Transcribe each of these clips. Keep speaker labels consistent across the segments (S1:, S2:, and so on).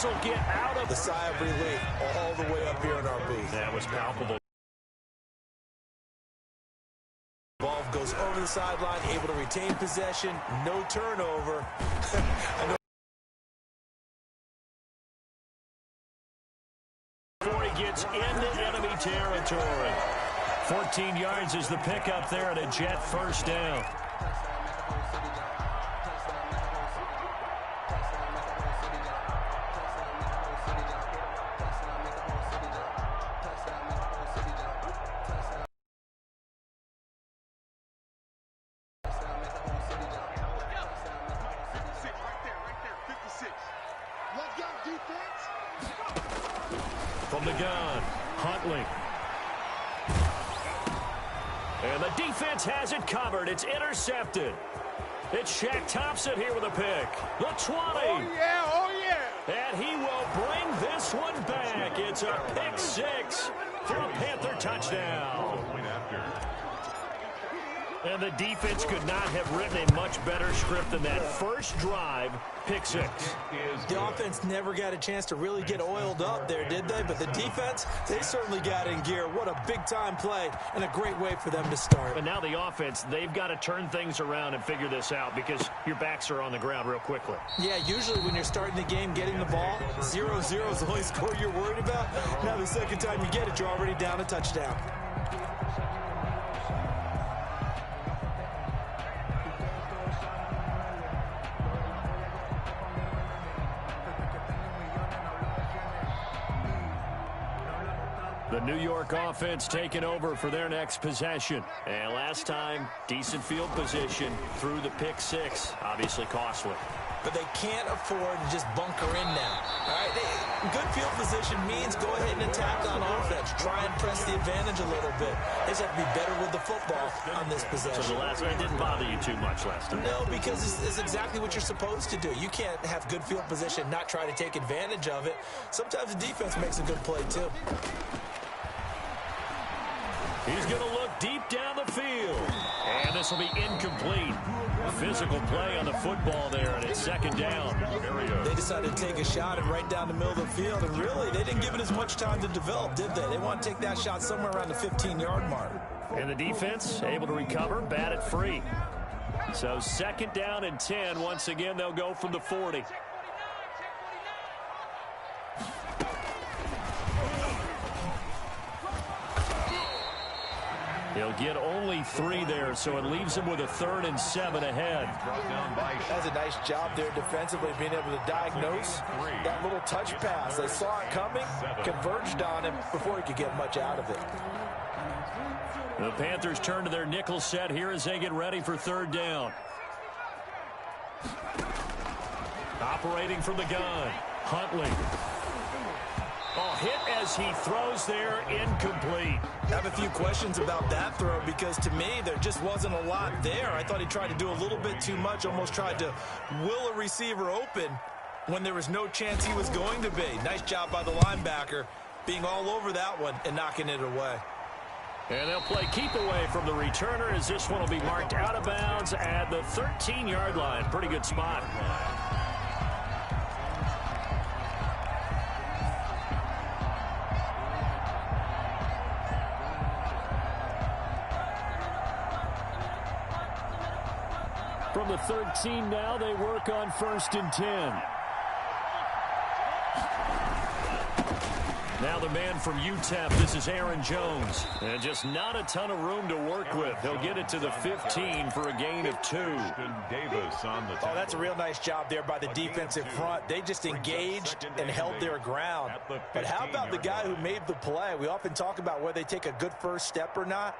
S1: This will get out of
S2: the sigh of relief all the way up here in our booth.
S1: That was palpable.
S2: Ball goes over the sideline, able to retain possession, no turnover.
S1: Before he gets into enemy territory. 14 yards is the pickup there at a Jet first down. From the gun, Huntley. And the defense has it covered. It's intercepted. It's Shaq Thompson here with a pick. The 20.
S3: Oh, yeah, oh, yeah.
S1: And he will bring this one back. It's a pick six for a Panther touchdown. And the defense could not have written a much better script than that first drive, pick six.
S2: The offense never got a chance to really get oiled up there, did they? But the defense, they certainly got in gear. What a big-time play and a great way for them to start.
S1: But now the offense, they've got to turn things around and figure this out because your backs are on the ground real quickly.
S2: Yeah, usually when you're starting the game, getting the ball, 0-0 is the only score you're worried about. Now the second time you get it, you're already down a touchdown.
S1: The New York offense taking over for their next possession. And last time, decent field position through the pick six. Obviously costly.
S2: But they can't afford to just bunker in now. All right, good field position means go ahead and attack on offense. Try and press the advantage a little bit. They just have to be better with the football on this possession.
S1: So the last one didn't bother you too much last time?
S2: No, because it's exactly what you're supposed to do. You can't have good field position, not try to take advantage of it. Sometimes the defense makes a good play, too.
S1: He's going to look deep down the field. And this will be incomplete. Physical play on the football there, and it's second down.
S2: They decided to take a shot and right down the middle of the field, and really, they didn't give it as much time to develop, did they? They want to take that shot somewhere around the 15-yard mark.
S1: And the defense able to recover, bat it free. So second down and 10. Once again, they'll go from the 40. He'll get only 3 there, so it leaves him with a 3rd and 7 ahead.
S2: That's a nice job there defensively, being able to diagnose that little touch pass. They saw it coming, converged on him before he could get much out of it.
S1: The Panthers turn to their nickel set here as they get ready for 3rd down. Operating from the gun, Huntley. Oh, hit as he throws there, incomplete.
S2: I have a few questions about that throw because to me there just wasn't a lot there. I thought he tried to do a little bit too much, almost tried to will a receiver open when there was no chance he was going to be. Nice job by the linebacker being all over that one and knocking it away.
S1: And they'll play keep away from the returner as this one will be marked out of bounds at the 13-yard line. Pretty good spot. From the 13 now, they work on 1st and 10. Now the man from UTEP, this is Aaron Jones. And just not a ton of room to work with. He'll get it to the 15 for a gain of 2.
S2: Oh, that's a real nice job there by the defensive front. They just engaged and held their ground. But how about the guy who made the play? We often talk about whether they take a good first step or not.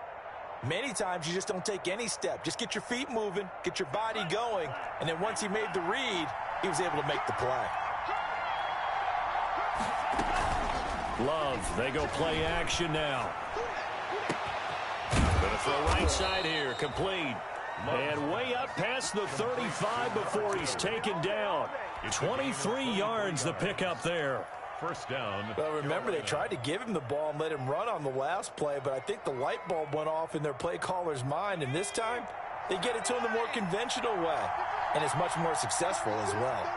S2: Many times you just don't take any step. Just get your feet moving, get your body going, and then once he made the read, he was able to make the play.
S1: Love, they go play action now. Gonna throw right side here, complete. And way up past the 35 before he's taken down. 23 yards the pickup there.
S3: First down.
S2: Well, remember, they tried to give him the ball and let him run on the last play, but I think the light bulb went off in their play caller's mind, and this time they get it to him the more conventional way, and it's much more successful as well.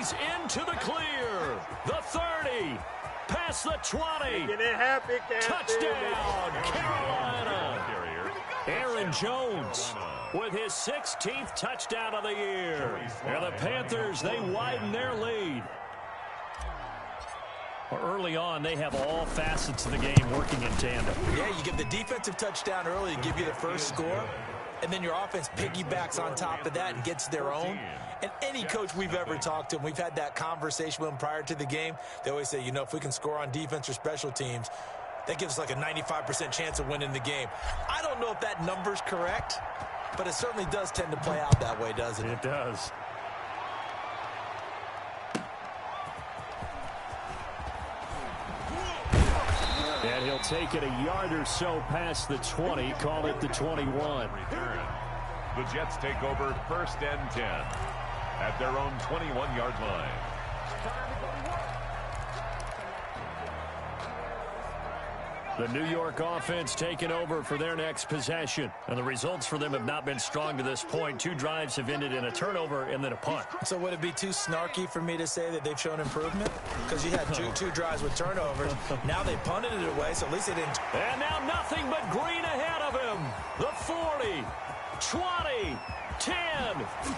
S1: he's into the clear. The 30. Past the 20. Touchdown, Carolina. Aaron Jones with his 16th touchdown of the year. And the Panthers, they widen their lead. Early on, they have all facets of the game working in tandem.
S2: Yeah, you get the defensive touchdown early to give you the first score, and then your offense piggybacks on top of that and gets their own. And any coach we've ever talked to, and we've had that conversation with them prior to the game, they always say, you know, if we can score on defense or special teams, that gives us like a 95% chance of winning the game. I don't know if that number's correct, but it certainly does tend to play out that way, doesn't it?
S1: It does. And he'll take it a yard or so past the 20, call it the 21.
S3: The Jets take over 1st and 10 at their own 21-yard line.
S1: The New York offense taking over for their next possession. And the results for them have not been strong to this point. 2 drives have ended in a turnover and then a punt.
S2: So would it be too snarky for me to say that they've shown improvement? Because you had two drives with turnovers. Now they punted it away, so at least they didn't.
S1: And now nothing but green ahead of him. The 40, 20, 10.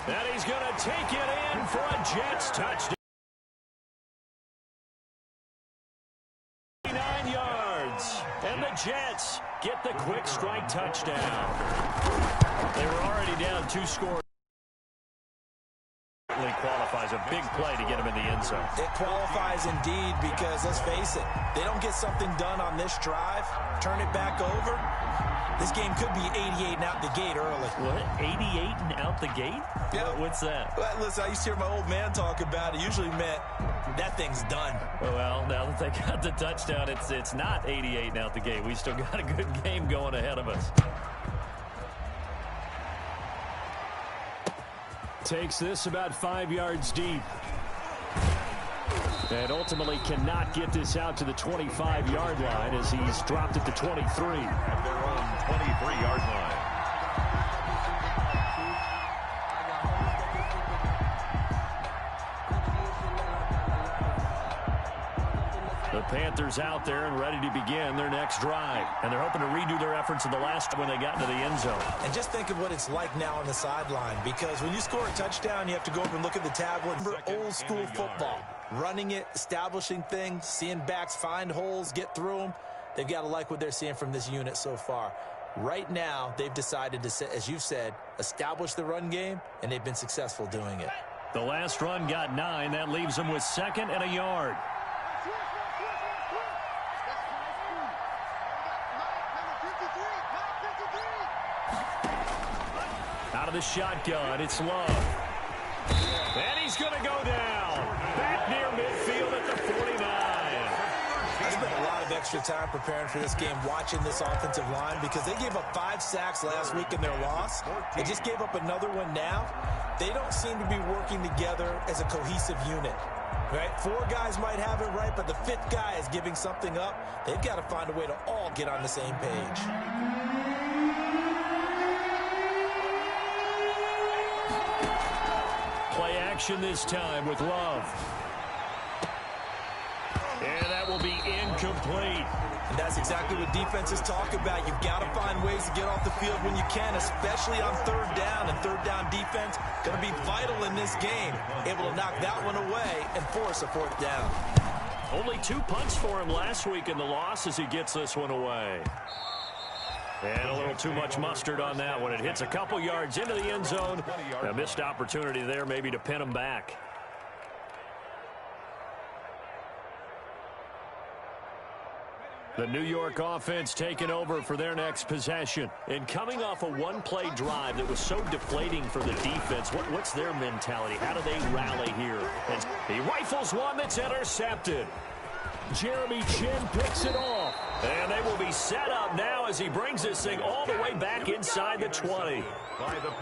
S1: And he's going to take it in for a Jets touchdown. 9 yards. And the Jets get the quick strike touchdown. They were already down 2 scores. Qualifies a big play to get him in the end zone.
S2: It qualifies indeed because, let's face it, they don't get something done on this drive, turn it back over, this game could be 88 and out the gate early.
S1: What? 88 and out the gate?
S2: Yeah.
S1: What's that?
S2: Well, listen, I used to hear my old man talk about it. Usually meant that thing's done.
S1: Well, now that they got the touchdown, it's not 88 and out the gate. We still got a good game going ahead of us. Takes this about 5 yards deep. And ultimately cannot get this out to the 25-yard line as he's dropped at the 23.
S3: At their own 23-yard line.
S1: The Panthers out there and ready to begin their next drive. And they're hoping to redo their efforts in the last when they got into the end zone.
S2: And just think of what it's like now on the sideline, because when you score a touchdown, you have to go over and look at the tablet. Remember old school football, running it, establishing things, seeing backs find holes, get through them. They've got to like what they're seeing from this unit so far. Right now, they've decided to, as you've said, establish the run game, and they've been successful doing it.
S1: The last run got 9. That leaves them with 2nd and a yard. Out of the shotgun, it's Love. And he's going to go down. Back near midfield at the 49.
S2: I spent a lot of extra time preparing for this game, watching this offensive line, because they gave up 5 sacks last week in their loss. They just gave up another one now. They don't seem to be working together as a cohesive unit. Right? 4 guys might have it right, but the 5th guy is giving something up. They've got to find a way to all get on the same page.
S1: Play action this time with Love. And that will be incomplete.
S2: And that's exactly what defenses talk about. You've got to find ways to get off the field when you can, especially on 3rd down. And 3rd down defense going to be vital in this game. Able to knock that one away and force a 4th down.
S1: Only 2 punts for him last week in the loss as he gets this one away. And a little too much mustard on that one. It hits a couple yards into the end zone. A missed opportunity there maybe to pin him back. The New York offense taking over for their next possession. And coming off a one-play drive that was so deflating for the defense, what's their mentality? How do they rally here? And he rifles one that's intercepted. Jeremy Chinn picks it off. And they will be set up now as he brings this thing all the way back inside the 20.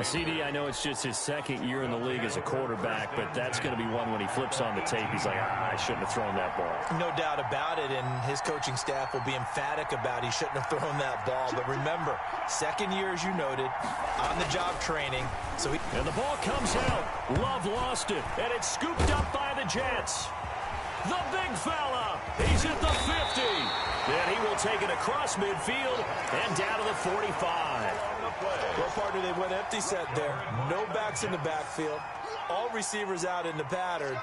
S4: CD, I know it's just his second year in the league as a quarterback, but that's going to be one when he flips on the tape. He's like, I shouldn't have thrown that ball.
S2: No doubt about it, and his coaching staff will be emphatic about he shouldn't have thrown that ball. But remember, second year, as you noted, on-the-job training.
S1: And the ball comes out. Love lost it, and it's scooped up by the Jets. The big fella, he's at the 50. Then he will take it across midfield and down to the 45.
S2: Well, partner, they went empty set there. No backs in the backfield. All receivers out in the pattern.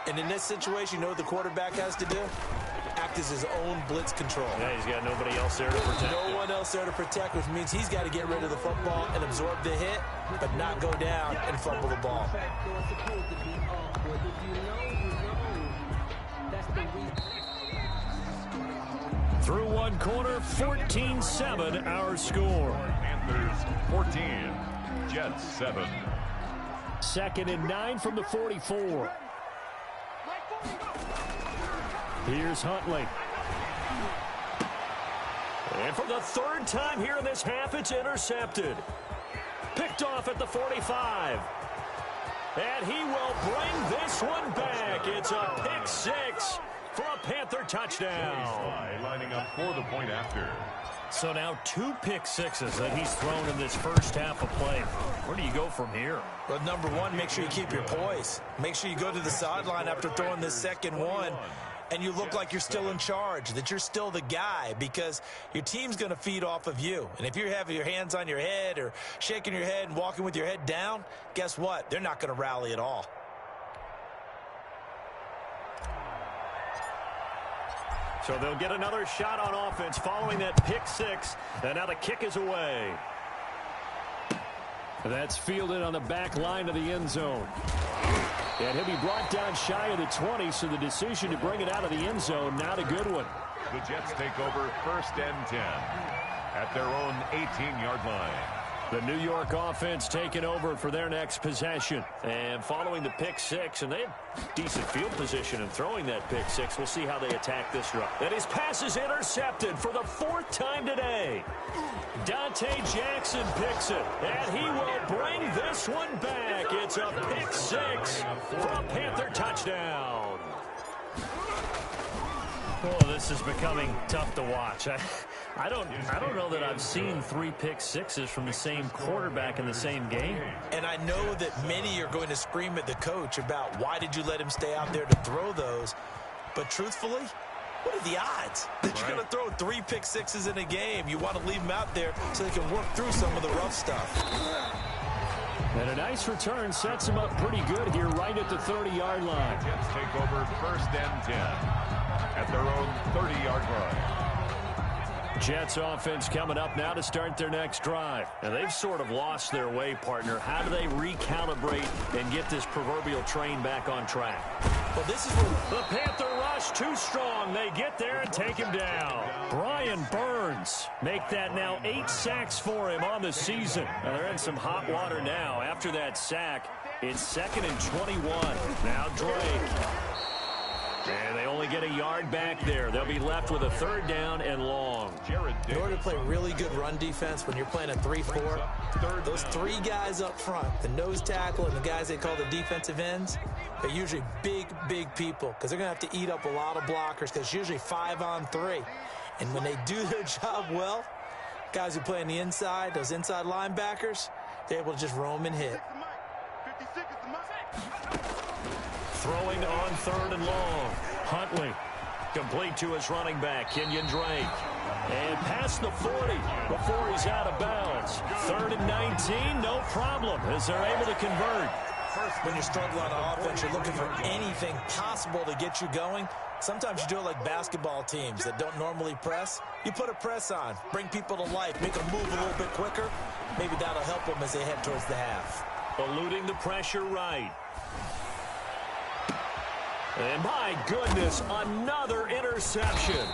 S2: And in this situation, you know what the quarterback has to do? Act as his own blitz control.
S1: Yeah, he's got nobody else there to protect.
S2: No one else there to protect, which means he's got to get rid of the football and absorb the hit, but not go down and fumble the ball.
S1: Through one quarter, 14-7 our score.
S3: Panthers 14, Jets 7.
S1: 2nd and 9 from the 44. Here's Huntley. And for the third time here in this half, it's intercepted. Picked off at the 45. And he will bring this one back. It's a pick six for a Panther touchdown.
S3: Lining up for the point after.
S1: So now 2 pick sixes that he's thrown in this first half of play. Where do you go from here?
S2: Well, number one, make sure you keep your poise. Make sure you go to the sideline after throwing this second one, and you look like you're still in charge, that you're still the guy, because your team's going to feed off of you. And if you're having your hands on your head or shaking your head and walking with your head down, guess what? They're not going to rally at all.
S1: So they'll get another shot on offense following that pick six. And now the kick is away. That's fielded on the back line of the end zone. And he'll be brought down shy of the 20, so the decision to bring it out of the end zone, not a good one.
S3: The Jets take over 1st and 10 at their own 18-yard line.
S1: The New York offense taking over for their next possession. And following the pick six, and they have decent field position in throwing that pick six. We'll see how they attack this drive. And his pass is intercepted for the 4th time today. Dante Jackson picks it, and he will bring this one back. It's a pick six for a Panther touchdown.
S4: Oh, this is becoming tough to watch. I don't know that I've seen 3 pick sixes from the same quarterback in the same game.
S2: And I know that many are going to scream at the coach about why did you let him stay out there to throw those. But truthfully, what are the odds that you're going to throw 3 pick sixes in a game? You want to leave them out there so they can work through some of the rough stuff.
S1: And a nice return sets him up pretty good here right at the 30-yard line.
S3: Jets take over 1st and 10 at their own 30-yard line.
S1: Jets offense coming up now to start their next drive. And they've sort of lost their way, partner. How do they recalibrate and get this proverbial train back on track?
S2: Well, this is where
S1: the Panther rush too strong. They get there and take him down. Brian Burns make that now 8 sacks for him on the season. And they're in some hot water now. After that sack, it's 2nd and 21. Now Drake. And they only get a yard back there. They'll be left with a 3rd down and long.
S2: In order to play really good run defense when you're playing a 3-4, those 3 guys up front, the nose tackle and the guys they call the defensive ends, they're usually big, big people because they're going to have to eat up a lot of blockers because it's usually 5-on-3. And when they do their job well, guys who play on the inside, those inside linebackers, they're able to just roam and hit.
S1: Throwing on 3rd and long. Huntley complete to his running back, Kenyon Drake. And past the 40 before he's out of bounds. 3rd and 19, no problem as they're able to convert.
S2: When you struggle on offense, you're looking for anything possible to get you going. Sometimes you do it like basketball teams that don't normally press. You put a press on, bring people to life, make them move a little bit quicker. Maybe that'll help them as they head towards the half.
S1: Eluding the pressure right. And my goodness, another interception.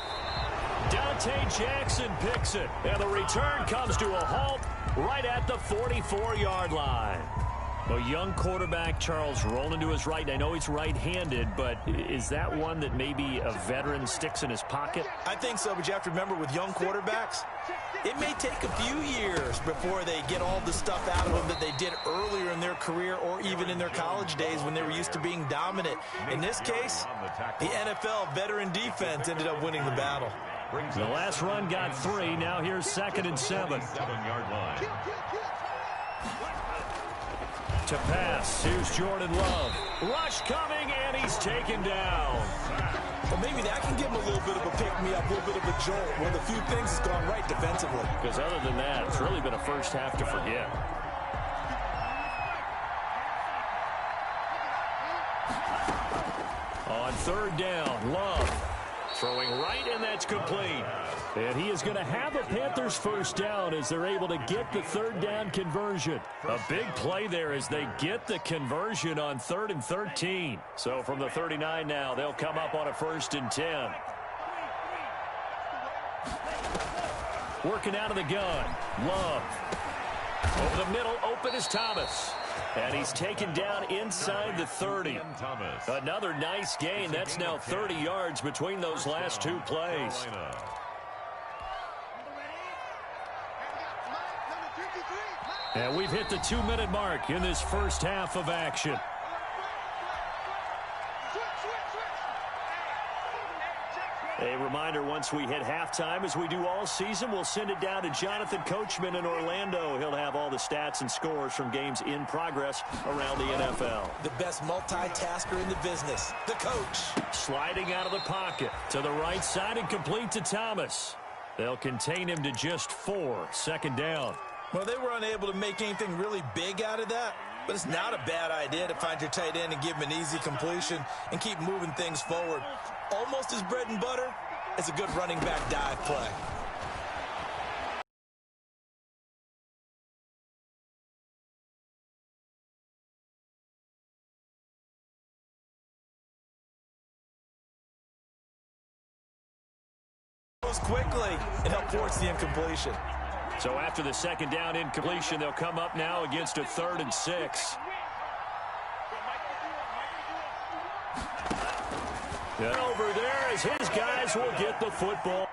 S1: Dante Jackson picks it. And the return comes to a halt right at the 44-yard line. Well, young quarterback Charles rolling to his right. And I know he's right-handed, but is that one that maybe a veteran sticks in his pocket?
S2: I think so, but you have to remember with young quarterbacks, it may take a few years before they get all the stuff out of them that they did earlier in their career or even in their college days when they were used to being dominant. In this case, the NFL veteran defense ended up winning the battle.
S1: The last run got 3. Now here's 2nd and 7.
S3: 7-yard line.
S1: To pass, here's Jordan Love. Rush coming, and he's taken down.
S2: Well, maybe that can give him a little bit of a pick-me-up, a little bit of a jolt. One of the few things that's gone right defensively.
S1: Because other than that, it's really been a first half to forget. On 3rd down, Love throwing right, and that's complete. And he is going to have a Panthers first down as they're able to get the 3rd down conversion. A big play there as they get the conversion on 3rd and 13. So from the 39 now, they'll come up on a 1st and 10. Working out of the gun. Love. Over the middle, open is Thomas. And he's taken down inside the 30. Another nice gain. That's now 30 yards between those last 2 plays. And we've hit the 2-minute mark in this first half of action. A reminder, once we hit halftime, as we do all season, we'll send it down to Jonathan Coachman in Orlando. He'll have all the stats and scores from games in progress around the NFL.
S2: The best multitasker in the business, the coach.
S1: Sliding out of the pocket to the right side and complete to Thomas. They'll contain him to just 4. 2nd down.
S2: Well, they were unable to make anything really big out of that, but it's not a bad idea to find your tight end and give him an easy completion and keep moving things forward. Almost as bread and butter as a good running back dive play. Goes quickly and help force the incompletion.
S1: So after the 2nd down incompletion, they'll come up now against a 3rd and 6. And over there as his guys will get the football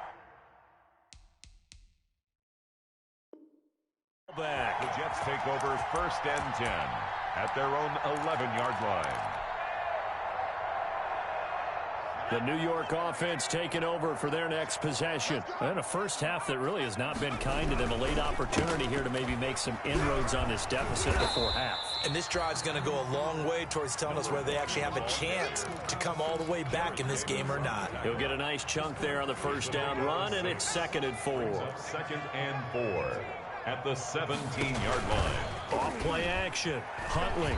S1: back.
S3: The Jets take over 1st and 10 at their own 11-yard line.
S1: The New York offense taking over for their next possession. And a first half that really has not been kind to them. A late opportunity here to maybe make some inroads on this deficit before half.
S2: And this drive's going to go a long way towards telling us whether they actually have a chance to come all the way back in this game or not.
S1: He'll get a nice chunk there on the first down run, and it's 2nd and 4.
S3: 2nd and 4 at the 17-yard line.
S1: Off play action. Huntley.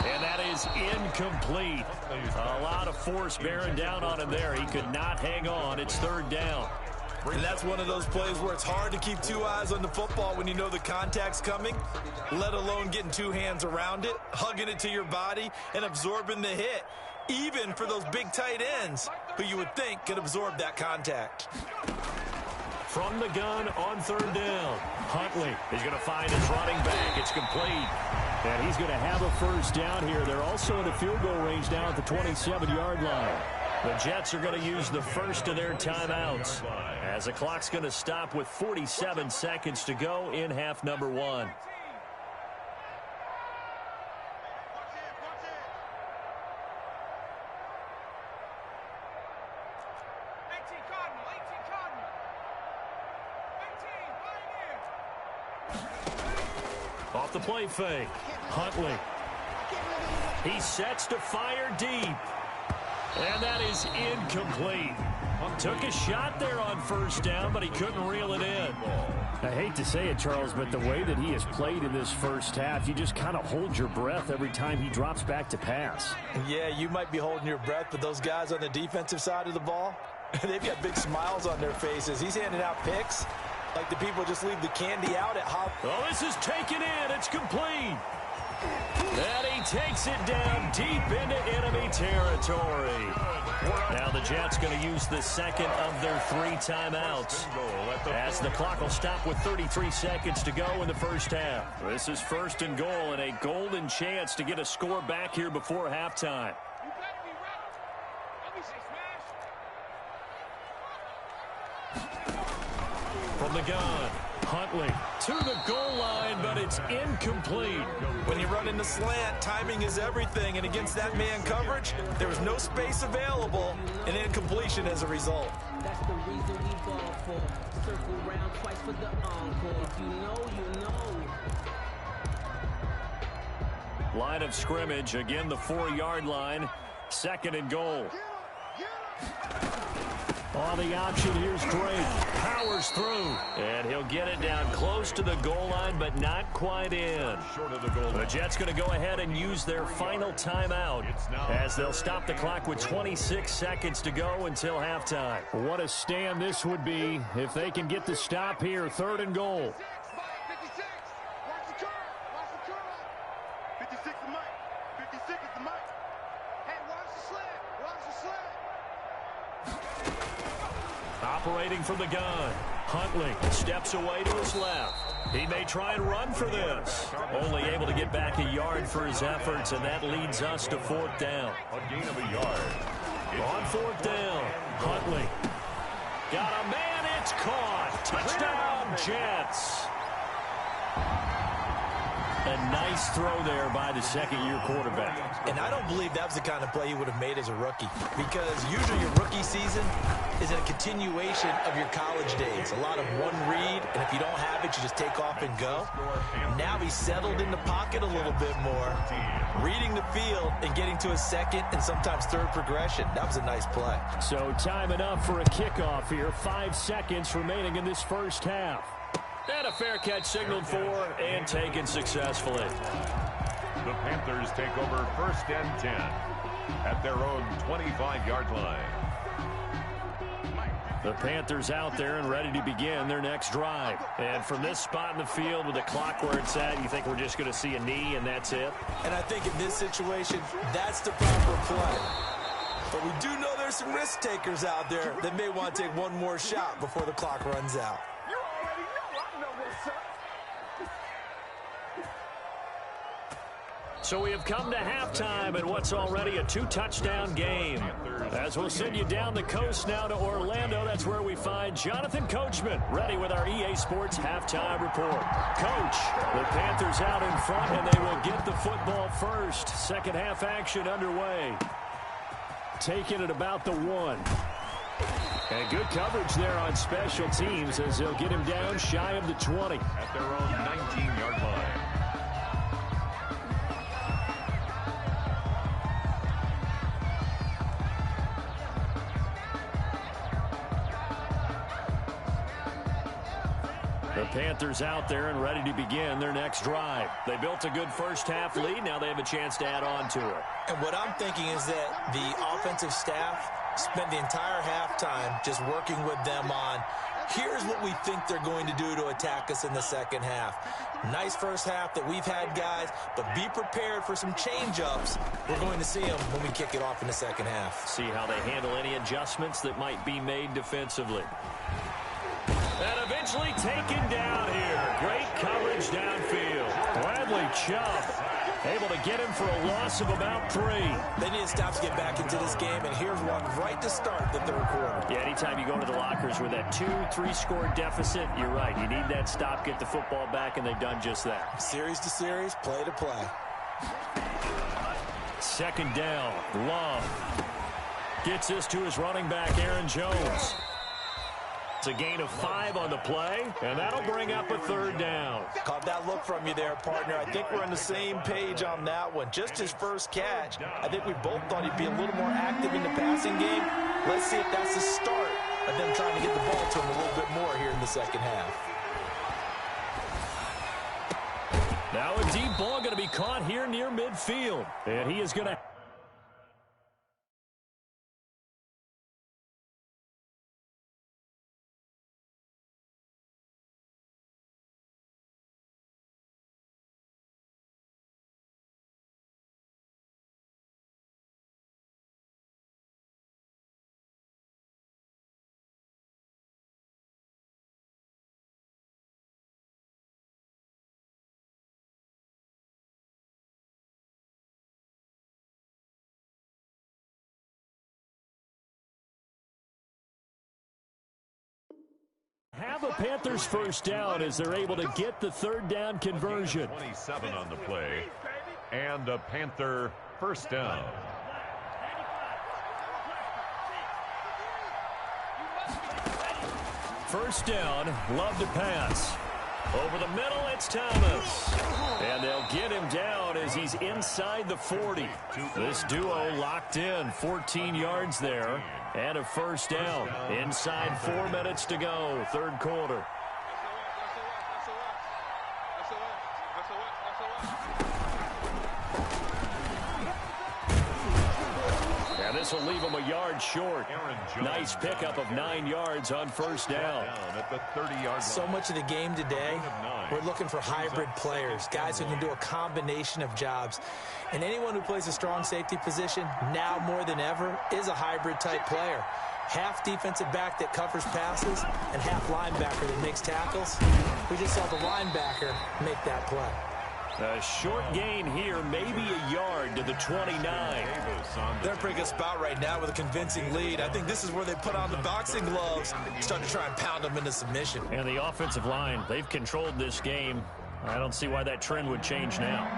S1: And that is incomplete. A lot of force bearing down on him there. He could not hang on. It's 3rd down.
S2: And that's one of those plays where it's hard to keep 2 eyes on the football when you know the contact's coming, let alone getting 2 hands around it, hugging it to your body, and absorbing the hit, even for those big tight ends who you would think could absorb that contact.
S1: From the gun on 3rd down. Huntley is going to find his running back. It's complete. And he's going to have a first down here. They're also in a field goal range now at the 27-yard line. The Jets are going to use the first of their timeouts as the clock's going to stop with 47 seconds to go in half number 1. Off the play fake. Huntley. He sets to fire deep. And that is incomplete. Took a shot there on first down, but he couldn't reel it in. I hate to say it, Charles, but the way that he has played in this first half, you just kind of hold your breath every time he drops back to pass.
S2: Yeah, you might be holding your breath, but those guys on the defensive side of the ball, they've got big smiles on their faces. He's handing out picks like the people just leave the candy out at Hop.
S1: Oh, this is taken in. It's complete. And he takes it down deep into enemy territory. Now the Jets going to use the second of their 3 timeouts, as the clock will stop with 33 seconds to go in the first half. This is 1st and goal, and a golden chance to get a score back here before halftime. From the gun, Huntley to the goal line, but it's incomplete.
S2: When you run in the slant, timing is everything, and against that man coverage, there was no space available, and incompletion as a result.
S5: That's the reason we ball for. Circle round twice for the encore. If you know, you know.
S1: Line of scrimmage, again the 4-yard line, 2nd and goal. On the option, here's Drake. Powers through. And he'll get it down close to the goal line, but not quite in. The Jets going to go ahead and use their final timeout, as they'll stop the clock with 26 seconds to go until halftime. What a stand this would be if they can get the stop here. 3rd and goal.
S6: 56. Watch the curl. Watch the curl. 56 is the mic. 56 is the mic. Hey, watch the slant. Watch the slant.
S1: Operating from the gun, Huntley steps away to his left. He may try and run for this. Only able to get back a yard for his efforts, and that leads us to 4th down.
S3: A gain of a yard.
S1: On 4th down, Huntley. Got a man, it's caught. Touchdown, Jets. A nice throw there by the 2nd-year quarterback.
S2: And I don't believe that was the kind of play he would have made as a rookie, because usually your rookie season is a continuation of your college days. A lot of one read, and if you don't have it, you just take off and go. Now he's settled in the pocket a little bit more, reading the field and getting to his 2nd and sometimes 3rd progression. That was a nice play.
S1: So time enough for a kickoff here. 5 seconds remaining in this first half. And a fair catch signaled for and taken successfully.
S3: The Panthers take over 1st and 10 at their own 25-yard line.
S1: The Panthers out there and ready to begin their next drive. And from this spot in the field with the clock where it's at, you think we're just going to see a knee and that's it?
S2: And I think in this situation, that's the proper play. But we do know there's some risk takers out there that may want to take one more shot before the clock runs out.
S6: You already know. I know what's up.
S1: So we have come to halftime in what's already a 2-touchdown game. As we'll send you down the coast now to Orlando, that's where we find Jonathan Coachman ready with our EA Sports halftime report. Coach, the Panthers out in front, and they will get the football first. 2nd half action underway. Taking it about the 1. And good coverage there on special teams as they'll get him down shy of the 20.
S3: At their own 19-yard line.
S1: The Panthers out there and ready to begin their next drive. They built a good first half lead. Now they have a chance to add on to it.
S2: And what I'm thinking is that the offensive staff spent the entire halftime just working with them on, here's what we think they're going to do to attack us in the 2nd half. Nice first half that we've had, guys, but be prepared for some change-ups. We're going to see them when we kick it off in the 2nd half.
S1: See how they handle any adjustments that might be made defensively. And eventually taken down here. Great coverage downfield. Bradley Chubb able to get him for a loss of about 3.
S2: They need to stop to get back into this game, and here's one right to start the 3rd quarter.
S1: Yeah, anytime you go to the lockers with that 2-3 score deficit, you're right. You need that stop, get the football back, and they've done just that.
S2: Series to series, play to play.
S1: 2nd down. Love gets this to his running back, Aaron Jones. It's a gain of 5 on the play, and that'll bring up a 3rd down.
S2: Caught that look from you there, partner. I think we're on the same page on that one. Just his first catch. I think we both thought he'd be a little more active in the passing game. Let's see if that's the start of them trying to get the ball to him a little bit more here in the 2nd half.
S1: Now a deep ball going to be caught here near midfield, and he is going to Have a Panthers first down as they're able to get the third down conversion.
S3: 27 on the play, and a Panther first down.
S1: First down, Love to pass. Over the middle, it's Thomas. And they'll get him down as he's inside the 40. This duo locked in, 14 yards there, and a first down. Inside 4 minutes to go, third quarter. And this will leave him a yard short. Nice pickup of 9 yards on first down.
S3: At the 30-yard line.
S2: So much of the game today, we're looking for hybrid players, guys who can do a combination of jobs. And anyone who plays a strong safety position, now more than ever, is a hybrid-type player. Half defensive back that covers passes and half linebacker that makes tackles. We just saw the linebacker make that play.
S1: A short gain here, maybe a yard to the 29.
S2: They're in a pretty good spot right now with a convincing lead. I think this is where they put on the boxing gloves, start to try and pound them into submission.
S1: And the offensive line, they've controlled this game. I don't see why that trend would change now.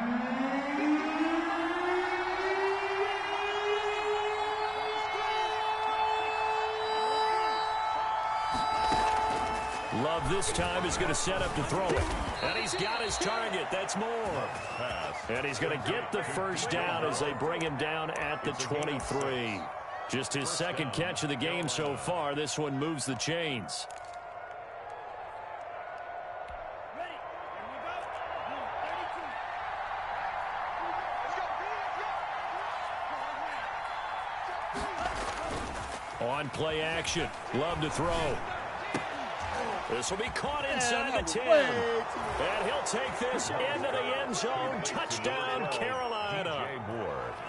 S1: Love this time is going to set up to throw it. And he's got his target. That's Moore. And he's going to get the first down as they bring him down at the 23. Just his second catch of the game so far. This one moves the chains. On play action. Love to throw. This will be caught inside the 10. And he'll take this into the end zone. Touchdown, Carolina.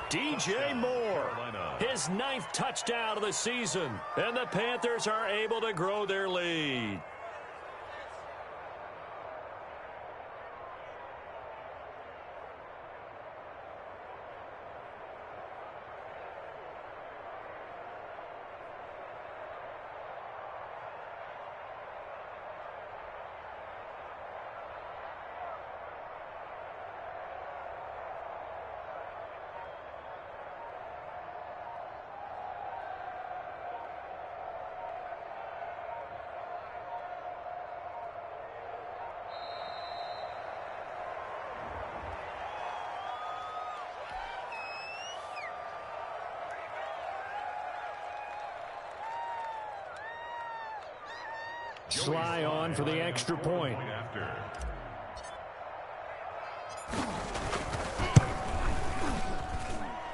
S1: DJ Moore. His 9th touchdown of the season. And the Panthers are able to grow their lead. Sly on for the extra point.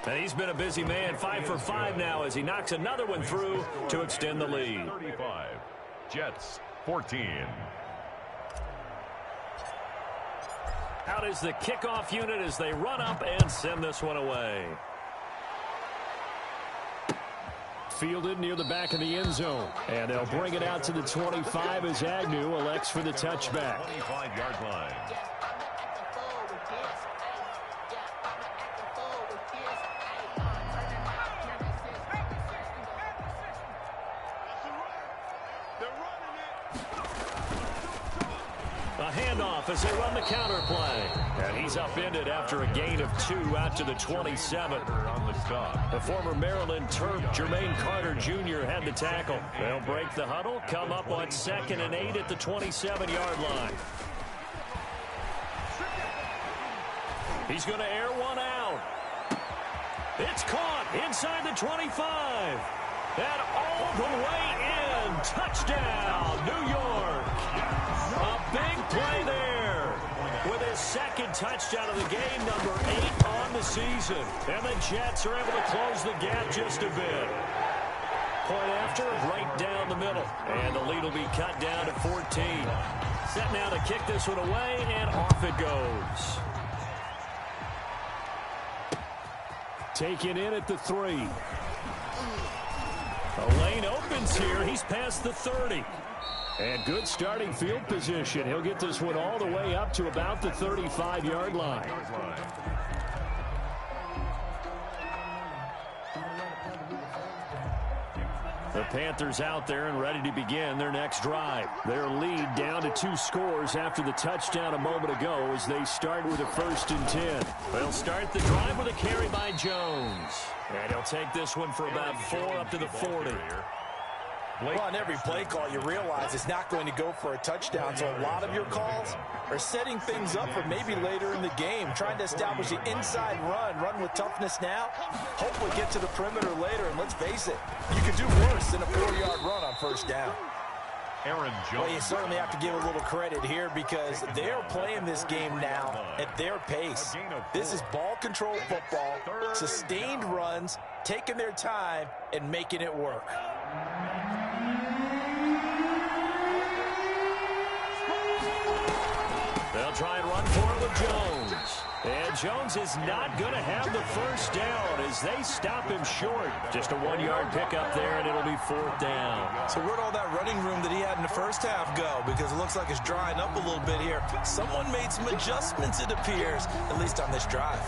S1: And he's been a busy man, 5 for 5 now as he knocks another one through to extend the lead.
S3: 35, Jets 14.
S1: Out is the kickoff unit as they run up and send this one away. Fielded near the back of the end zone. And they'll bring it out to the 25 as Agnew elects for the touchback.
S3: 25-yard line.
S1: A handoff as they run the counter play. And he's upended after a gain of 2 out to the 27.
S3: On the stop.
S1: The former Maryland Terp, Jermaine Carter Jr. had the tackle. They'll break the huddle, come up on 2nd and 8 at the 27-yard line. He's going to air one out. It's caught inside the 25. And all the way in. Touchdown, New York. A big play there with his 2nd touchdown of the game, number 8 on the season. And the Jets are able to close the gap just a bit. Point after, right down the middle. And the lead will be cut down to 14. Set now to kick this one away, and off it goes. Taken in at the 3. The lane opens here. He's past the 30. And good starting field position. He'll get this one all the way up to about the 35-yard line. The Panthers out there and ready to begin their next drive. Their lead down to 2 scores after the touchdown a moment ago as they start with a 1st and 10. They'll start the drive with a carry by Jones. And he'll take this one for about 4 up to the 40.
S2: Well, on every play call, you realize it's not going to go for a touchdown, so a lot of your calls are setting things up for maybe later in the game, trying to establish the inside run with toughness now, hopefully get to the perimeter later, and let's face it, you could do worse than a 4-yard run on 1st down.
S3: Aaron Jones.
S2: Well, you certainly have to give a little credit here because they're playing this game now at their pace. This is ball control football, sustained runs, taking their time, and making it work.
S1: They'll try and run for it with Jones. And Jones is not going to have the 1st down as they stop him short. Just a 1-yard pickup there, and it'll be 4th down.
S2: So where'd all that running room that he had in the 1st half go? Because it looks like it's drying up a little bit here. Someone made some adjustments, it appears, at least on this drive.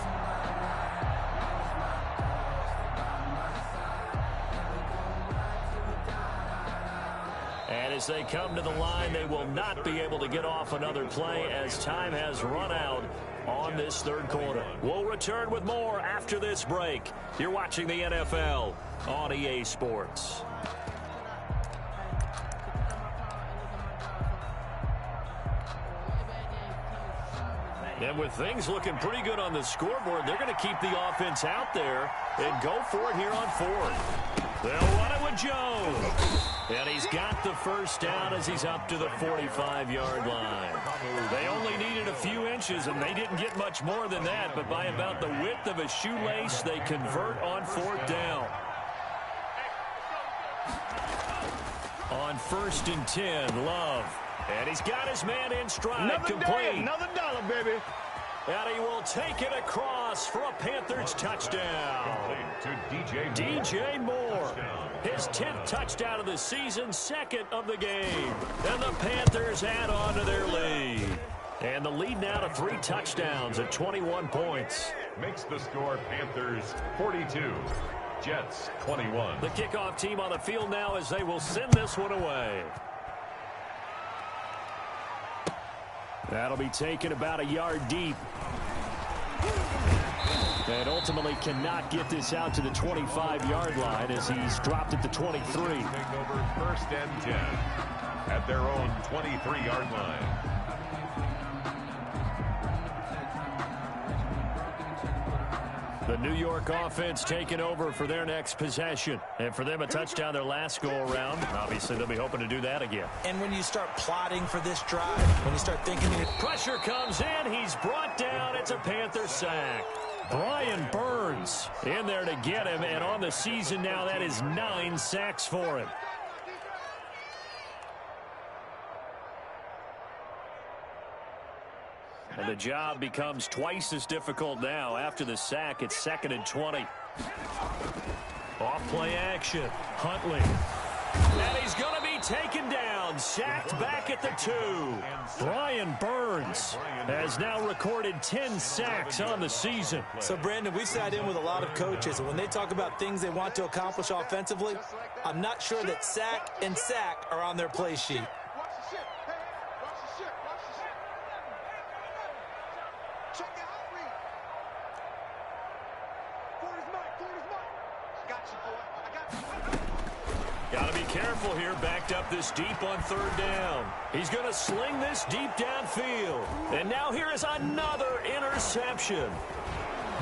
S1: And as they come to the line, they will not be able to get off another play as time has run out on this 3rd quarter. We'll return with more after this break. You're watching the NFL on EA Sports. And with things looking pretty good on the scoreboard, they're going to keep the offense out there and go for it here on 4th. They'll run it with Jones. And he's got the 1st down as he's up to the 45-yard line. They only needed a few inches, and they didn't get much more than that. But by about the width of a shoelace, they convert on 4th down. On 1st and 10, Love. And he's got his man in stride, complete.
S6: Another dollar, baby.
S1: And he will take it across for a Panthers touchdown.
S3: To
S1: DJ Moore. His 10th touchdown of the season, 2nd of the game. And the Panthers add on to their lead. And the lead now to 3 touchdowns at 21 points.
S3: Makes the score Panthers 42, Jets 21.
S1: The kickoff team on the field now as they will send this one away. That'll be taken about a yard deep. And ultimately cannot get this out to the 25-yard line as he's dropped at the 23.
S3: Take over 1st and 10 at their own 23-yard line.
S1: The New York offense taking over for their next possession. And for them, a touchdown their last go-around. Obviously, they'll be hoping to do that again.
S2: And when you start plotting for this drive, when you start thinking...
S1: Pressure comes in. He's brought down. It's a Panther sack. Brian Burns in there to get him. And on the season now, that is 9 sacks for him. And the job becomes twice as difficult now. After the sack, it's 2nd and 20. Off play action. Huntley. And he's going to be taken down. Sacked back at the 2. Brian Burns has now recorded 10 sacks on the season.
S2: So, Brandon, we've sat in with a lot of coaches, and when they talk about things they want to accomplish offensively, I'm not sure that sack and sack are on their play sheet.
S1: Got to be careful here, backed up this deep on 3rd down. He's going to sling this deep downfield. And now here is another interception.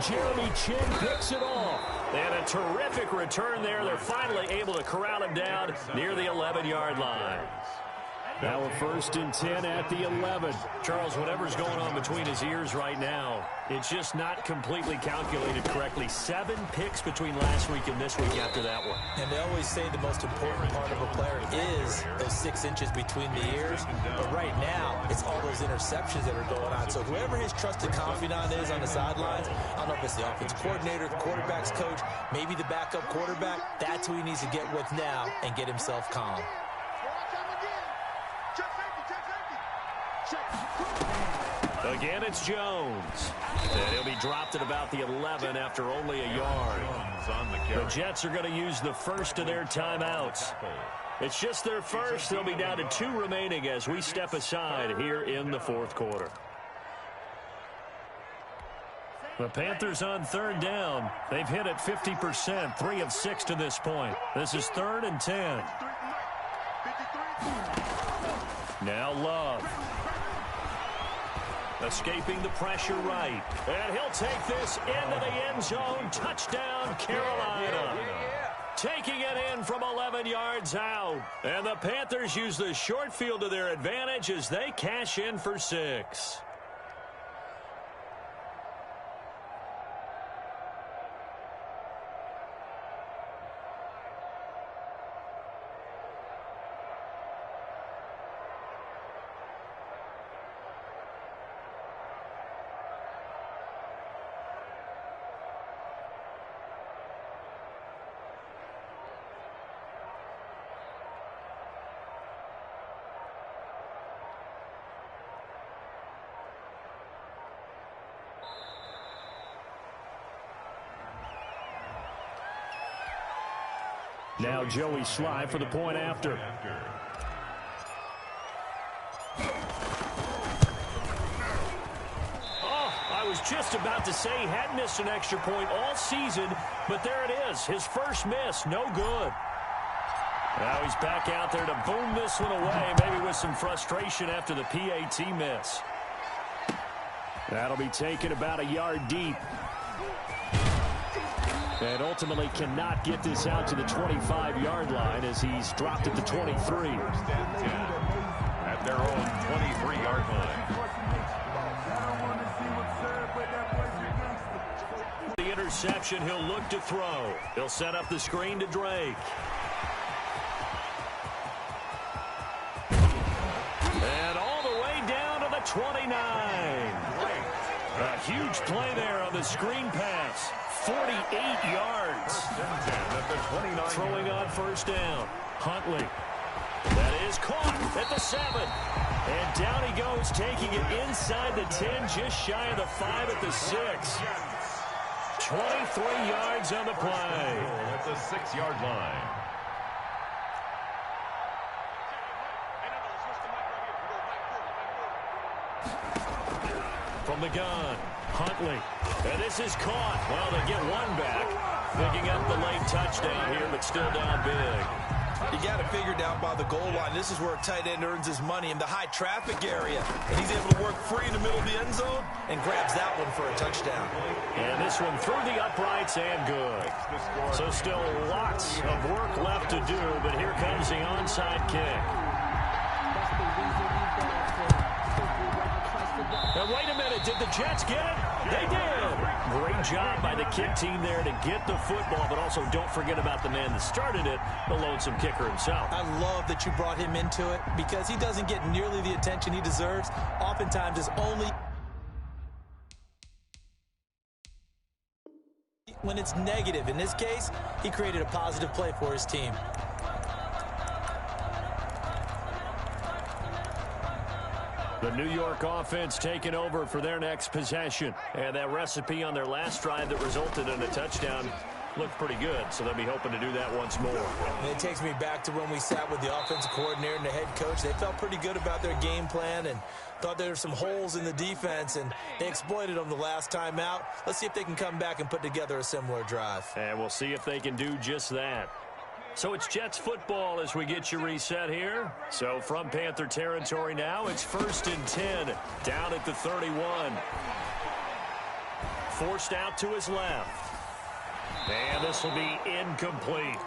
S1: Jeremy Chin picks it off. And a terrific return there. They're finally able to corral him down near the 11-yard line. Now a 1st and 10 at the 11. Charles, whatever's going on between his ears right now, it's just not completely calculated correctly. 7 picks between last week and this week after that one.
S2: And they always say the most important part of a player is those 6 inches between the ears. But right now, it's all those interceptions that are going on. So whoever his trusted confidant is on the sidelines, I don't know if it's the offensive coordinator, the quarterback's coach, maybe the backup quarterback, that's who he needs to get with now and get himself calm.
S1: Again, it's Jones. And he'll be dropped at about the 11 after only a yard. The Jets are going to use the first of their timeouts. It's just their first. They'll be down to 2 remaining as we step aside here in the fourth quarter. The Panthers on third down. They've hit it 50%, 3 of 6 to this point. This is 3rd and 10. Now Love. Escaping the pressure right. And he'll take this into the end zone. Touchdown, Carolina. Taking it in from 11 yards out. And the Panthers use the short field to their advantage as they cash in for 6. Now Joey Sly for the point after. Oh, I was just about to say he hadn't missed an extra point all season, but there it is. His first miss, no good. Now he's back out there to boom this one away, maybe with some frustration after the PAT miss. That'll be taken about a yard deep. And ultimately cannot get this out to the 25-yard line as he's dropped at the 23.
S3: At their own 23-yard line.
S1: The interception, he'll look to throw. He'll set up the screen to Drake. And all the way down to the 29. A huge play there on the screen pass. 48 yards. Throwing on first down. Huntley. That is caught at the 7. And down he goes, taking it inside the 10, just shy of the 5 at the 6. 23 yards on the play.
S3: At the 6-yard line.
S1: From the gun, Huntley. And this is caught. Well, they get one back. Picking up the late touchdown here, but still down big.
S2: You got it figured out by the goal line. This is where a tight end earns his money in the high traffic area. And he's able to work free in the middle of the end zone and grabs that one for a touchdown.
S1: And this one through the uprights and good. So still lots of work left to do, but here comes the onside kick. And wait a minute, did the Jets get it? They did. Great job by the kick team there to get the football, but also don't forget about the man that started it, the lonesome kicker himself.
S2: I love that you brought him into it because he doesn't get nearly the attention he deserves. Oftentimes is only when it's negative. In this case, he created a positive play for his team.
S1: The New York offense taking over for their next possession. And that recipe on their last drive that resulted in a touchdown looked pretty good, so they'll be hoping to do that once more.
S2: And it takes me back to when we sat with the offensive coordinator and the head coach. They felt pretty good about their game plan and thought there were some holes in the defense, and they exploited them the last time out. Let's see if they can come back and put together a similar drive. And
S1: we'll see if they can do just that. So it's Jets football as we get you reset here. So from Panther territory now, it's 1st and 10 down at the 31. Forced out to his left. And this will be incomplete.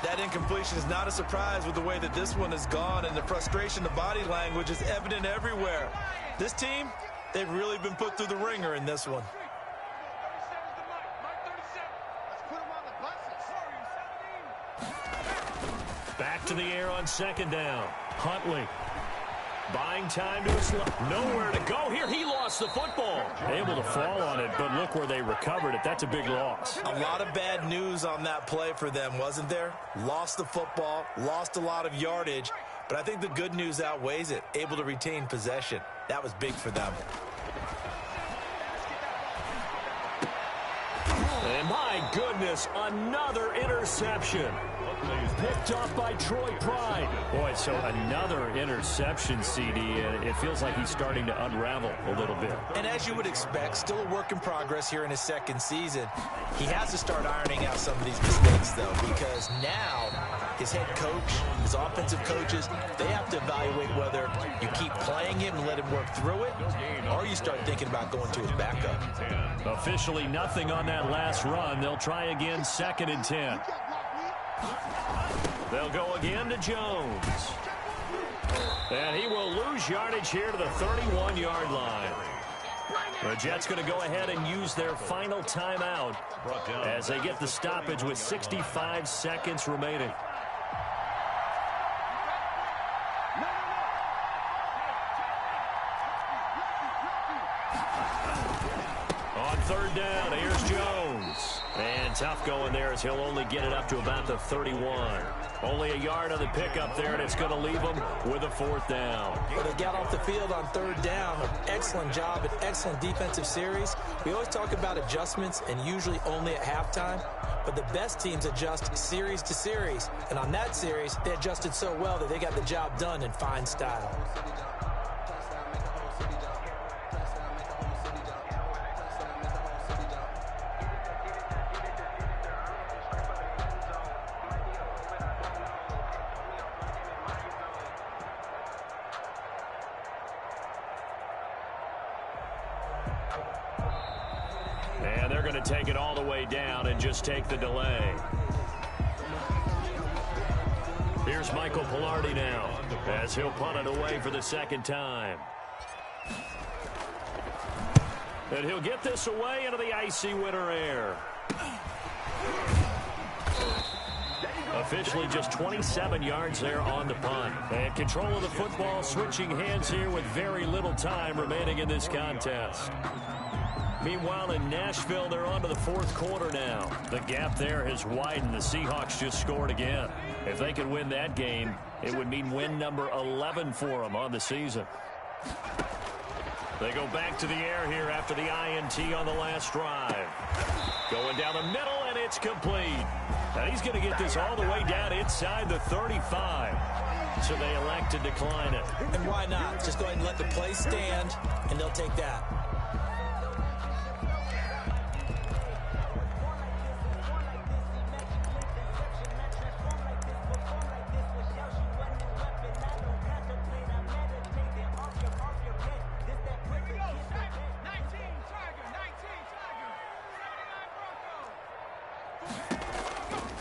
S2: That incompletion is not a surprise with the way that this one has gone, and the frustration, the body language is evident everywhere. This team, they've really been put through the ringer in this one.
S1: Back to the air on 2nd down. Huntley. Buying time to his left. Nowhere to go here. He lost the football. Able to fall on it, but look where they recovered it. That's a big loss.
S2: A lot of bad news on that play for them, wasn't there? Lost the football, lost a lot of yardage, But I think the good news outweighs it. Able to retain possession. That was big for them.
S1: And my goodness, another interception. Picked off by Troy Pride.
S4: Boy, so another interception, CD. It feels like he's starting to unravel a little bit.
S2: And as you would expect, still a work in progress here in his second season. He has to start ironing out some of these mistakes, though, because now his head coach, his offensive coaches, they have to evaluate whether you keep playing him and let him work through it, or you start thinking about going to his backup.
S1: Officially nothing on that last run. They'll try again, 2nd and 10. They'll go again to Jones. And he will lose yardage here to the 31-yard line. The Jets going to go ahead and use their final timeout as they get the stoppage with 65 seconds remaining. On 3rd down, here's Jones. And tough going there as he'll only get it up to about the 31. Only a yard on the pickup there, and it's going to leave them with a 4th down.
S2: Well, they got off the field on 3rd down. An excellent job, an excellent defensive series. We always talk about adjustments, and usually only at halftime. But the best teams adjust series to series. And on that series, they adjusted so well that they got the job done in fine style.
S1: And they're going to take it all the way down and just take the delay. Here's Michael Palardy now as he'll punt it away for the 2nd time. And he'll get this away into the icy winter air. Officially just 27 yards there on the punt. And control of the football switching hands here with very little time remaining in this contest. Meanwhile, in Nashville, they're on to the 4th quarter now. The gap there has widened. The Seahawks just scored again. If they could win that game, it would mean win number 11 for them on the season. They go back to the air here after the INT on the last drive. Going down the middle, and it's complete. Now he's going to get this all the way down inside the 35. So they elect to decline it.
S2: And why not? Just go ahead and let the play stand, and they'll take that.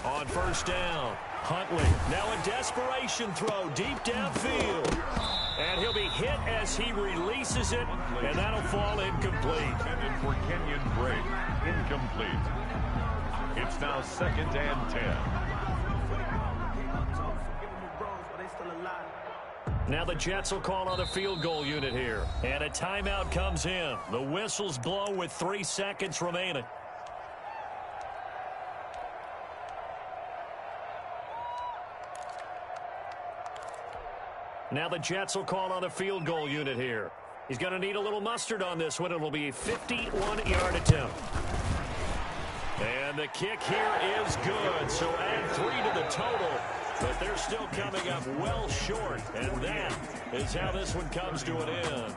S1: On 1st down, Huntley. Now a desperation throw deep downfield. And he'll be hit as he releases it, and that'll fall incomplete.
S3: Intended for Kenyon Drake. Incomplete. It's now 2nd and 10.
S1: Now the Jets will call on the field goal unit here. And a timeout comes in. The whistles blow with 3 seconds remaining. Now the Jets will call on the field goal unit here. He's going to need a little mustard on this one. It'll be a 51-yard attempt. And the kick here is good. So add 3 to the total. But they're still coming up well short. And that is how this one comes to an end.